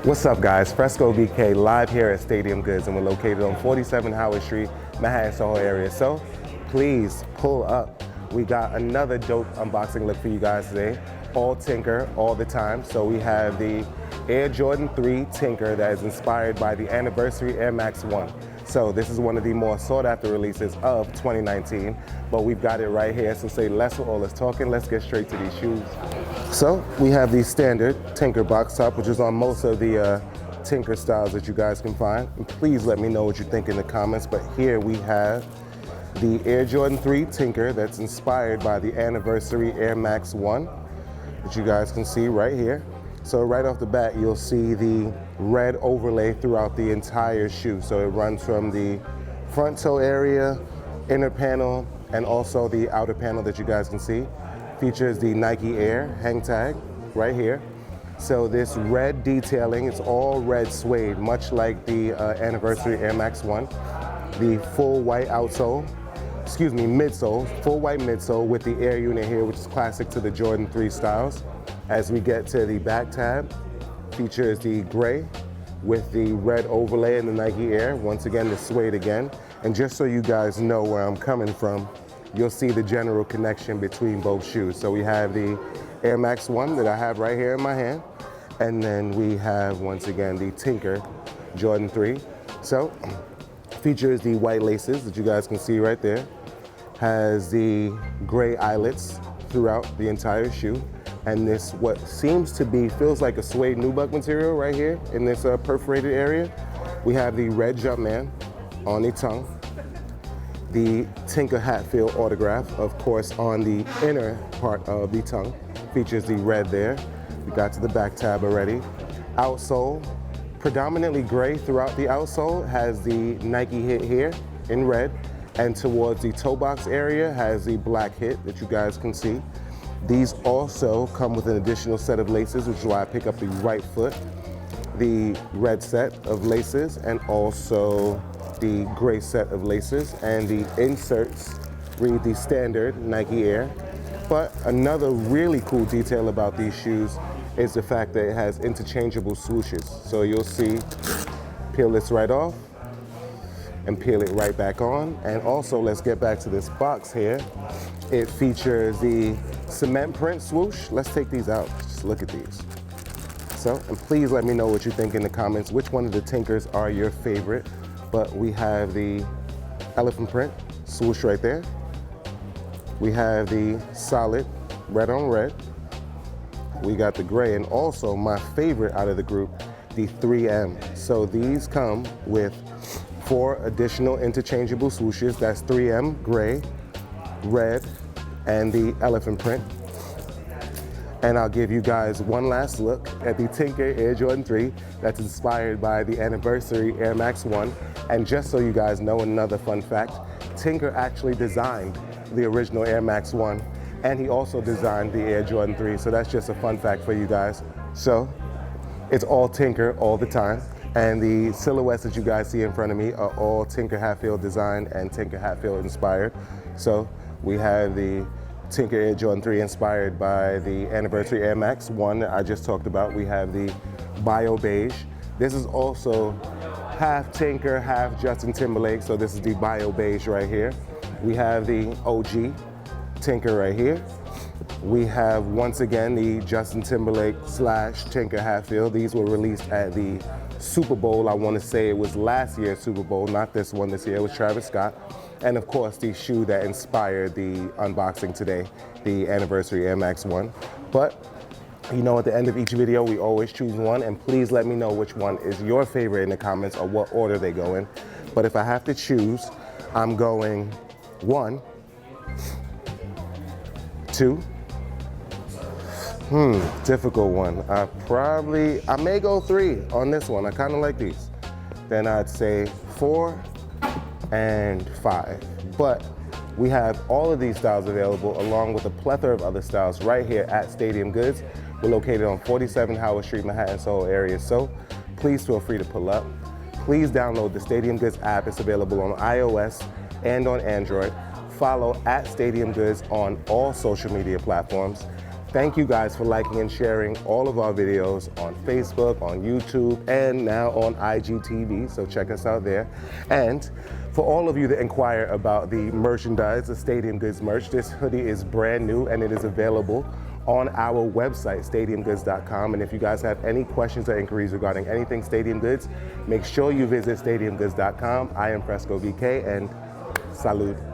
What's up, guys? Fresco BK live here at Stadium Goods, and we're located on 47 Howard Street, Manhattan, Soho area. So please pull up. We got another dope unboxing look for you guys today. All Tinker, all the time. So we have the Air Jordan 3 Tinker that is inspired by the anniversary Air Max 1. So this is one of the more sought after releases of 2019, but we've got it right here. So say less with all this talking, let's get straight to these shoes. So we have the standard Tinker box top, which is on most of the Tinker styles that you guys can find. And please let me know what you think in the comments, but here we have the Air Jordan 3 Tinker that's inspired by the anniversary Air Max 1, that you guys can see right here. So right off the bat, you'll see the red overlay throughout the entire shoe. So it runs from the front toe area, inner panel, and also the outer panel that you guys can see. Features the Nike Air hang tag right here. So this red detailing, it's all red suede, much like the anniversary Air Max 1. The full white outsole, midsole, full white midsole with the Air unit here, which is classic to the Jordan 3 styles. As we get to the back tab, features the gray with the red overlay and the Nike Air. Once again, the suede again. And just so you guys know where I'm coming from, you'll see the general connection between both shoes. So we have the Air Max 1 that I have right here in my hand. And then we have, once again, the Tinker Jordan 3. So, features the white laces that you guys can see right there. Has the gray eyelets throughout the entire shoe. And this, what seems to be, feels like a suede nubuck material right here in this perforated area. We have the red Jumpman on the tongue. The Tinker Hatfield autograph, of course, on the inner part of the tongue. Features the red there. We got to the back tab already. Outsole, predominantly gray throughout the outsole, has the Nike hit here in red. And towards the toe box area has the black hit that you guys can see. These also come with an additional set of laces, which is why I pick up the right foot. The red set of laces and also the gray set of laces, and the inserts read the standard Nike Air. But another really cool detail about these shoes is the fact that it has interchangeable swooshes. So you'll see, peel this right off and peel it right back on. And also, let's get back to this box here. It features the cement print swoosh. Let's take these out, just look at these. So, and please let me know what you think in the comments. Which one of the Tinkers are your favorite? But we have the elephant print swoosh right there. We have the solid red on red. We got the gray, and also my favorite out of the group, the 3M. So these come with 4 additional interchangeable swooshes. That's 3M, gray, red, and the elephant print. And I'll give you guys one last look at the Tinker Air Jordan 3 that's inspired by the anniversary Air Max 1. And just so you guys know, another fun fact, Tinker actually designed the original Air Max 1, and he also designed the Air Jordan 3. So that's just a fun fact for you guys. So it's all Tinker all the time. And the silhouettes that you guys see in front of me are all Tinker Hatfield designed and Tinker Hatfield inspired. So we have the Tinker Air Jordan 3 inspired by the anniversary Air Max 1 that I just talked about. We have the Bio Beige. This is also half Tinker, half Justin Timberlake. So this is the Bio Beige right here. We have the OG Tinker right here. We have, once again, the Justin Timberlake / Tinker Hatfield. These were released at the Super Bowl. I want to say it was last year's Super Bowl, not this one this year. It was Travis Scott. And of course, the shoe that inspired the unboxing today, the anniversary Air Max 1. But, you know, at the end of each video, we always choose one, and please let me know which one is your favorite in the comments or what order they go in. But if I have to choose, I'm going 1, 2, difficult one. I may go 3 on this one. I kind of like these. Then I'd say 4 and 5. But we have all of these styles available along with a plethora of other styles right here at Stadium Goods. We're located on 47 Howard Street, Manhattan, Soho area. So please feel free to pull up. Please download the Stadium Goods app. It's available on iOS and on Android. Follow at Stadium Goods on all social media platforms. Thank you guys for liking and sharing all of our videos on Facebook, on YouTube, and now on IGTV, so check us out there. And for all of you that inquire about the merchandise, the Stadium Goods merch, this hoodie is brand new and it is available on our website, stadiumgoods.com. And if you guys have any questions or inquiries regarding anything Stadium Goods, make sure you visit stadiumgoods.com. I am Fresco VK, and salud.